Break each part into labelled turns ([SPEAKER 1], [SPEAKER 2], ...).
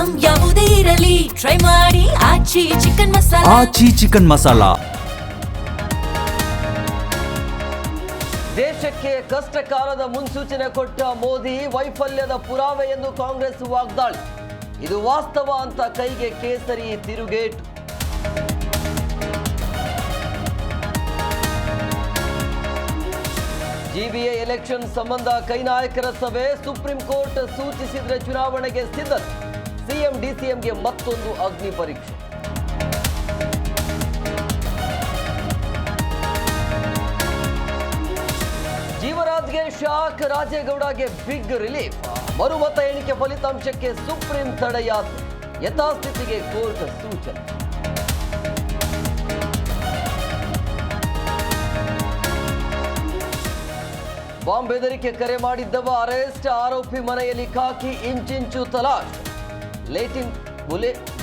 [SPEAKER 1] Item ಯಾವುದೇ ಇರಲಿ try ಮಾಡಿ ಆಚಿ ಚಿಕನ್ ಮಸಾಲಾ.
[SPEAKER 2] ಆಚಿ ಚಿಕನ್ ಮಸಾಲಾ.
[SPEAKER 3] ದೇಶಕ್ಕೆ ಕಷ್ಟ ಕಾಲದ ಮುನ್ಸೂಚನೆ ಕೊಟ್ಟ ಮೋದಿ ವೈಫಲ್ಯದ ಪುರಾವೆ ಎಂದು ಕಾಂಗ್ರೆಸ್ ವಾಗ್ದಾಳಿ. ಇದು ವಾಸ್ತವ ಅಂತ ಕೈಗೆ ಕೇಸರಿ ತಿರುಗೇಟು. ಜಿಬಿಎ ಎಲೆಕ್ಷನ್ ಸಂಬಂಧ ಕೈ ನಾಯಕರ ಸಭೆ, ಸುಪ್ರೀಂ ಕೋರ್ಟ್ ಸೂಚಿಸಿದ್ರೆ ಚುನಾವಣೆಗೆ ಸಿದ್ಧತೆ. ಸಿಎಂ ಡಿಸಿಎಂಗೆ ಮತ್ತೊಂದು ಅಗ್ನಿ ಪರೀಕ್ಷೆ. ಜೀವರಾಜ್ಗೆ ಶಾಕ್, ರಾಜೇಗೌಡಗೆ ಬಿಗ್ ರಿಲೀಫ್. ಮರುಮತ ಎಣಿಕೆ ಫಲಿತಾಂಶಕ್ಕೆ ಸುಪ್ರೀಂ ತಡೆಯಾಜ್ಞೆ, ಯಥಾಸ್ಥಿತಿಗೆ ಕೋರ್ಟ್ ಸೂಚನೆ. ಬಾಂಬ್ ಬೆದರಿಕೆ ಕರೆ ಮಾಡಿದ್ದವ ಅರೆಸ್ಟ್, ಆರೋಪಿ ಮನೆಯಲ್ಲಿ ಖಾಕಿ ಇಂಚಿಂಚು ತಲಾಶ್.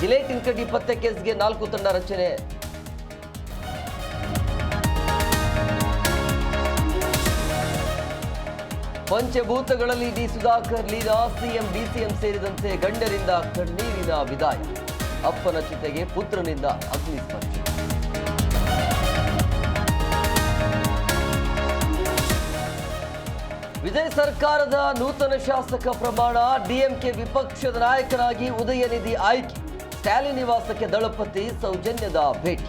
[SPEAKER 3] ಜಿಲೇಟಿನ್ ಕಡ್ಡಿ ಪತ್ತೆ ಕೇಸ್ಗೆ 4 ತಂಡ ರಚನೆ. ಪಂಚಭೂತಗಳಲ್ಲಿ ಡಿ ಸುಧಾಕರ್ ಲೀನಾ, ಸಿಎಂ ಡಿಸಿಎಂ ಸೇರಿದಂತೆ ಗಣ್ಯರಿಂದ ಕಣ್ಣೀರಿನ ವಿದಾಯ. ಅಪ್ಪನ ಚಿತೆಗೆ ಪುತ್ರನಿಂದ ಅಗ್ನಿಸ್ಪರ್ಶ. ವಿಜಯ್ ಸರ್ಕಾರದ ನೂತನ ಶಾಸಕ ಪ್ರಮಾಣ, ಡಿಎಂಕೆ ವಿಪಕ್ಷದ ನಾಯಕನಾಗಿ ಉದಯನಿಧಿ ಆಯ್ಕೆ. ಸ್ಟಾಲಿನ್ ನಿವಾಸಕ್ಕೆ ದಳಪತಿ ಸೌಜನ್ಯದ ಭೇಟಿ.